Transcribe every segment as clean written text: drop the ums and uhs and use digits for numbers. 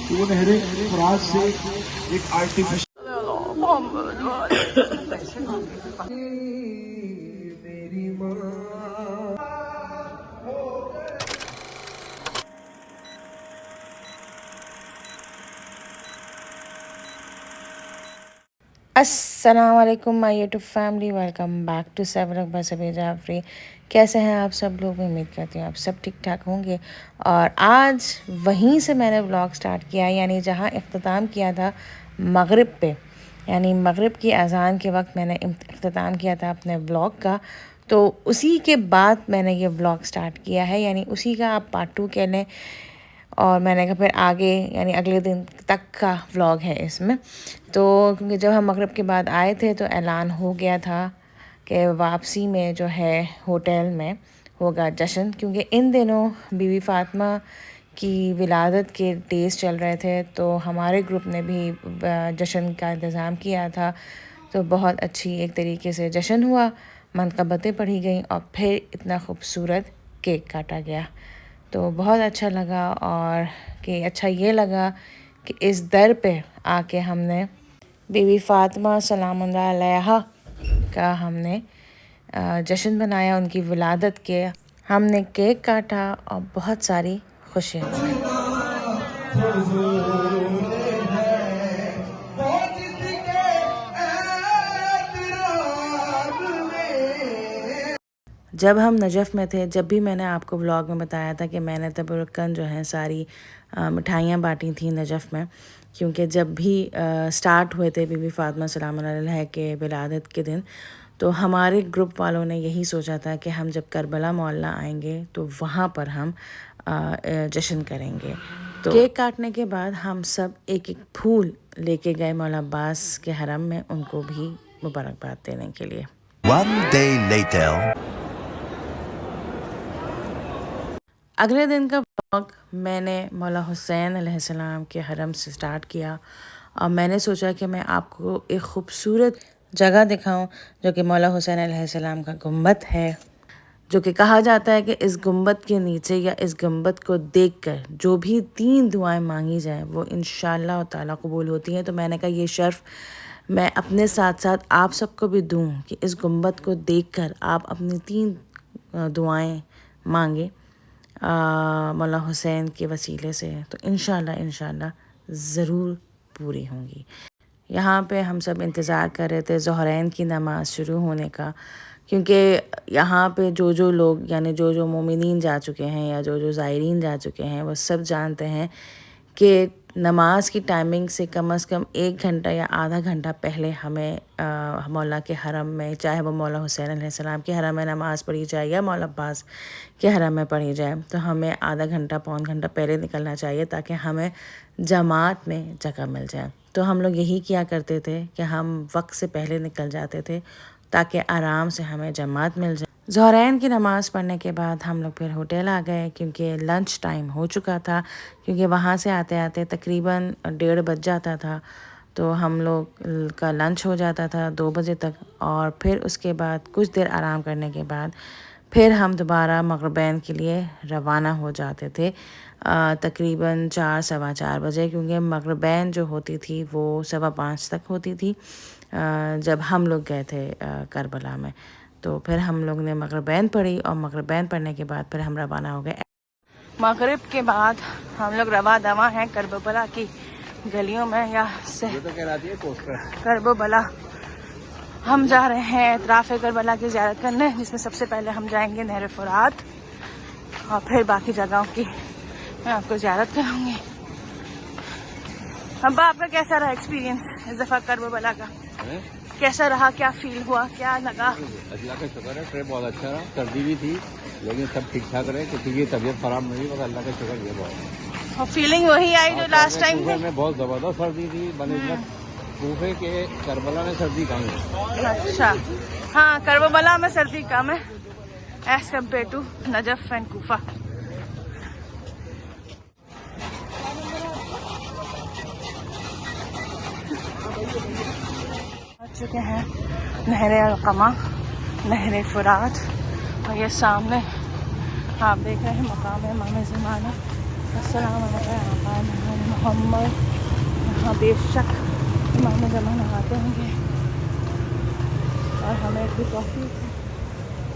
تو وہ نہر فرات سے ایک آرٹیفیشل السلام علیکم my YouTube family, welcome back to سیور اکبر سبیر جعفری۔ کیسے ہیں آپ سب لوگ؟ امید کرتی ہوں آپ سب ٹھیک ٹھاک ہوں گے۔ اور آج وہیں سے میں نے ولاگ سٹارٹ کیا، یعنی جہاں اختتام کیا تھا مغرب پہ، یعنی مغرب کی اذان کے وقت میں نے اختتام کیا تھا اپنے ولاگ کا، تو اسی کے بعد میں نے یہ ولاگ سٹارٹ کیا ہے، یعنی اسی کا آپ پارٹ 2 کہہ لیں۔ اور میں نے کہا پھر آگے یعنی اگلے دن تک کا ولاگ ہے اس میں۔ تو کیونکہ جب ہم مغرب کے بعد آئے تھے تو اعلان ہو گیا تھا کہ واپسی میں جو ہے ہوٹل میں ہوگا جشن، کیونکہ ان دنوں بی بی فاطمہ کی ولادت کے ڈیز چل رہے تھے، تو ہمارے گروپ نے بھی جشن کا انتظام کیا تھا۔ تو بہت اچھی ایک طریقے سے جشن ہوا، منقبتیں پڑھی گئیں اور پھر اتنا خوبصورت کیک کاٹا گیا۔ تو بہت اچھا لگا، اور کہ اچھا یہ لگا کہ اس در پہ آ کے ہم نے بی بی فاطمہ سلام اللہ علیہا کا ہم نے جشن منایا، ان کی ولادت کے ہم نے کیک کاٹا اور بہت ساری خوشیاں منائی۔ جب ہم نجف میں تھے، جب بھی میں نے آپ کو ولاگ میں بتایا تھا کہ میں نے تبرکاً جو ہیں ساری مٹھائیاں بانٹی تھیں نجف میں، کیونکہ جب بھی سٹارٹ ہوئے تھے بی بی فاطمہ سلام اللہ علیہا کے ولادت کے دن، تو ہمارے گروپ والوں نے یہی سوچا تھا کہ ہم جب کربلا معلیٰ آئیں گے تو وہاں پر ہم جشن کریں گے۔ تو کیک کاٹنے کے بعد ہم سب ایک ایک پھول لے کے گئے مولا عباس کے حرم میں، ان کو بھی مبارکباد دینے کے لیے۔ One day later. اگلے دن کا ولاگ میں نے مولا حسین علیہ السلام کے حرم سے سٹارٹ کیا، اور میں نے سوچا کہ میں آپ کو ایک خوبصورت جگہ دکھاؤں جو کہ مولا حسین علیہ السلام کا گنبد ہے، جو کہ کہا جاتا ہے کہ اس گنبد کے نیچے یا اس گنبد کو دیکھ کر جو بھی 3 دعائیں مانگی جائیں وہ انشاءاللہ تعالیٰ قبول ہوتی ہیں۔ تو میں نے کہا یہ شرف میں اپنے ساتھ ساتھ آپ سب کو بھی دوں کہ اس گنبد کو دیکھ کر آپ اپنی 3 دعائیں مانگیں مولا حسین کے وسیلے سے، تو انشاءاللہ ضرور پوری ہوں گی۔ یہاں پہ ہم سب انتظار کر رہے تھے ظہرین کی نماز شروع ہونے کا، کیونکہ یہاں پہ جو لوگ یعنی جو مومنین جا چکے ہیں یا جو زائرین جا چکے ہیں وہ سب جانتے ہیں کہ نماز کی ٹائمنگ سے کم از کم 1 گھنٹہ یا آدھا گھنٹہ پہلے ہمیں مولا کے حرم میں، چاہے وہ مولا حسین علیہ السلام کے حرم میں نماز پڑھی جائے یا مولا عباس کے حرم میں پڑھی جائے، تو ہمیں آدھا گھنٹہ پون گھنٹہ پہلے نکلنا چاہیے تاکہ ہمیں جماعت میں جگہ مل جائے۔ تو ہم لوگ یہی کیا کرتے تھے کہ ہم وقت سے پہلے نکل جاتے تھے تاکہ آرام سے ہمیں جماعت مل جائے۔ ظہرین کی نماز پڑھنے کے بعد ہم لوگ پھر ہوٹل آ گئے، کیونکہ لنچ ٹائم ہو چکا تھا، کیونکہ وہاں سے آتے آتے تقریباً 1:30 بج جاتا تھا، تو ہم لوگ کا لنچ ہو جاتا تھا 2 بجے تک، اور پھر اس کے بعد کچھ دیر آرام کرنے کے بعد پھر ہم دوبارہ مغربین کے لیے روانہ ہو جاتے تھے تقریباً 4 سوا 4 بجے، کیونکہ مغربین جو ہوتی تھی وہ 4:15 تک ہوتی تھی جب ہم لوگ گئے تھے کربلا میں۔ تو پھر ہم لوگ نے مغربین پڑھی، اور مغربین پڑھنے کے بعد پھر ہم روانہ ہو گئے۔ مغرب کے بعد ہم لوگ رواں دواں ہیں کربلا کی گلیوں میں، یا کربلا ہم جا رہے ہیں اطراف کربلا کی زیارت کرنے، جس میں سب سے پہلے ہم جائیں گے نہر فرات، اور پھر باقی جگہوں کی میں آپ کو زیارت کروں گی۔ ابا آپ کا کیسا رہا ایکسپیرینس اس دفعہ کربلا کا؟ کیسا رہا، کیا فیل ہوا، کیا لگا؟ اللہ کا شکر ہے، ٹرپ بہت اچھا رہا، سردی بھی تھی لیکن سب ٹھیک ٹھاک رہے، کسی کی طبیعت خراب نہیں ہوئی، بس اللہ کا شکر یہ بہت۔ اور فیلنگ وہی آئی جو لاسٹ ٹائم کوفے میں بہت زبردست سردی تھی بنسبت کوفے کے، کربلا میں سردی کم ہے۔ اچھا، ہاں کربلا میں سردی کم ہے as compare to Najaf and Kufa. چکے ہیں نہر القمہ، نہر فرات، اور یہ سامنے آپ دیکھ رہے ہیں مقام امام زمانہ السلام علیکم محمد. یہاں بے شک امام زمانہ آتے ہوں گے اور ہمیں بھی توفیق ہے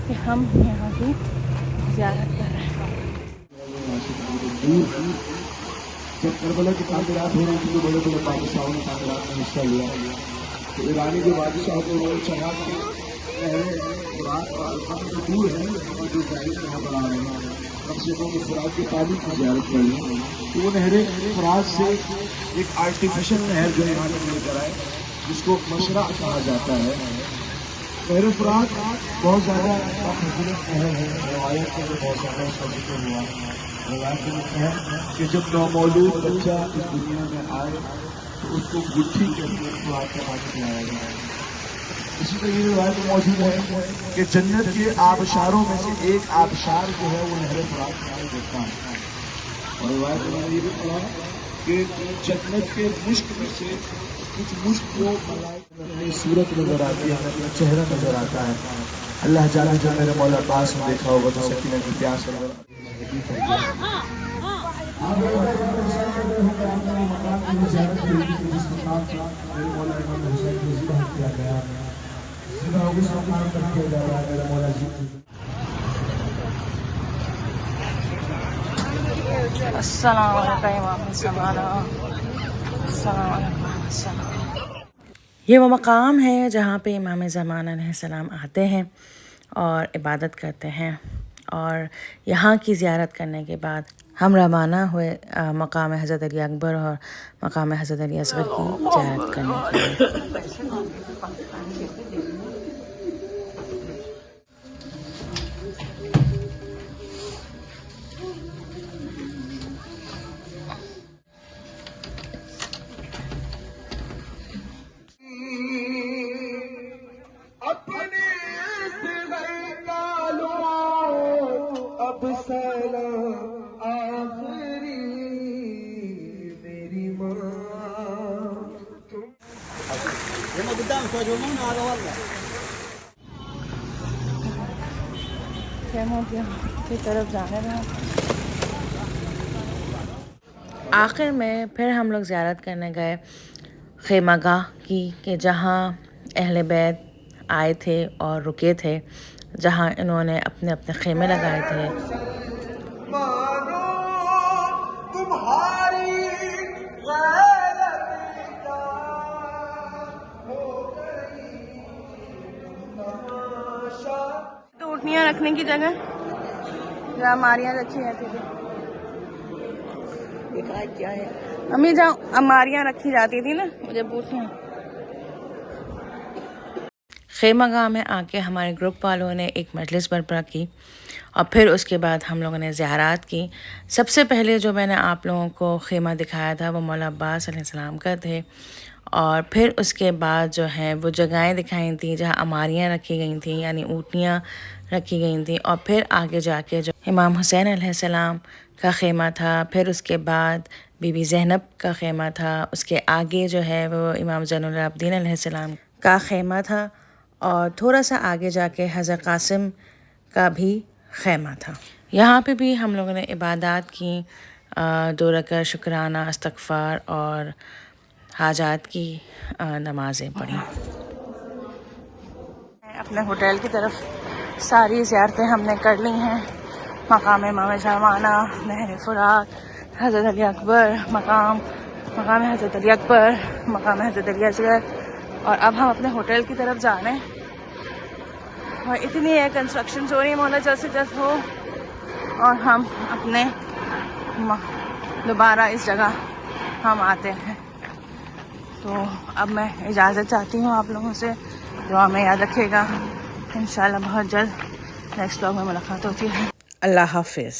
کہ ہم یہاں کی زیارت کر رہے ہیں. جب کربلا کی تعمیرات ہو رہی تھی تو بڑے بڑے بادشاہوں نے تعمیرات میں حصہ لیا. تو ایرانی کے بادشاہ کو انہوں نے چاہا کہ فرات اور الفاظ جو دور ہے اور جو ظاہر یہاں پر آ رہے ہیں کم سے کم فرات کی تعلیم کی زیارت کر لیں. تو وہ نہر فرات سے ایک آرٹیفیشل نہر جو یہاں پر لے کر آئے جس کو مشرع کہا جاتا ہے. نہر فرات بہت زیادہ خوبصورت نہر ہے. روایت میں بہت زیادہ اس کا ذکر ہوا. روایت میں ہے کہ جب نومولود بچہ اس دنیا میں آئے تو اس کو گٹھی کے اندر فرات کا پانی پلایا گیا. اسی طرح یہ روایت موجود ہے کہ جنت کے آبشاروں میں سے ایک آبشار جو ہے وہ نہر فرات میں دیکھتا ہے. اور روایت میں نے یہ بھی پڑھا کہ جنت کے مشک میں سے کچھ مشک کو اپنی صورت نظر آتی ہے, اپنا چہرہ نظر آتا ہے. اللہ جانا جو میرے مولا عباس نے دیکھا ہوگا تو سکینہ کی پیاس نظر آتی ہے. السلام علیکم امام زمانہ. السلام علیکم. یہ وہ مقام ہے جہاں پہ امام زمان علیہ السلام آتے ہیں اور عبادت کرتے ہیں. اور یہاں کی زیارت کرنے کے بعد ہم روانہ ہوئے مقام حضرت علی اکبر اور مقام حضرت علی اصغر کی زیارت کرنے کے لیے. کی طرف جانے میں آخر میں پھر ہم لوگ زیارت کرنے گئے خیمہ گاہ کی کہ جہاں اہل بیت آئے تھے اور رکے تھے, جہاں انہوں نے اپنے اپنے خیمے لگائے تھے. تو اٹھنیاں رکھنے کی جگہ جہاں الماریاں رکھی جاتی تھی. کیا ہے امی جہاں الماریاں رکھی جاتی تھی نا, مجھے پوچھنا. خیمہ گاہ میں آ کے ہمارے گروپ والوں نے ایک مجلس برپا کی اور پھر اس کے بعد ہم لوگوں نے زیارات کی. سب سے پہلے جو میں نے آپ لوگوں کو خیمہ دکھایا تھا وہ مولا عباس علیہ السلام کا تھے, اور پھر اس کے بعد جو ہے وہ جگہیں دکھائی تھیں جہاں اماریاں رکھی گئی تھیں یعنی اونٹنیاں رکھی گئی تھیں. اور پھر آگے جا کے جو امام حسین علیہ السلام کا خیمہ تھا, پھر اس کے بعد بی بی زینب کا خیمہ تھا, اس کے آگے جو ہے وہ امام زین العابدین علیہ السلام کا خیمہ تھا, اور تھوڑا سا آگے جا کے حضرت قاسم کا بھی خیمہ تھا. یہاں پہ بھی ہم لوگوں نے عبادات کی, 2 رکعت شکرانہ استغفار اور حاجات کی نمازیں پڑھی. اپنے ہوٹل کی طرف ساری زیارتیں ہم نے کر لی ہیں. مقام امام زمانہ, نہر فرات, حضرت علی اکبر مقام حضرت علی اکبر, مقام حضرت علی اصغر, اور اب ہم اپنے ہوٹل کی طرف جا رہے ہیں. اور اتنی ہے کنسٹرکشن ہو رہی ہے, مولا جلد سے جلد ہو اور ہم اپنے دوبارہ اس جگہ ہم آتے ہیں. تو اب میں اجازت چاہتی ہوں آپ لوگوں سے, دعا میں یاد رکھیے گا. انشاءاللہ بہت جلد نیکسٹ ولاگ میں ملاقات ہوتی ہے. اللہ حافظ.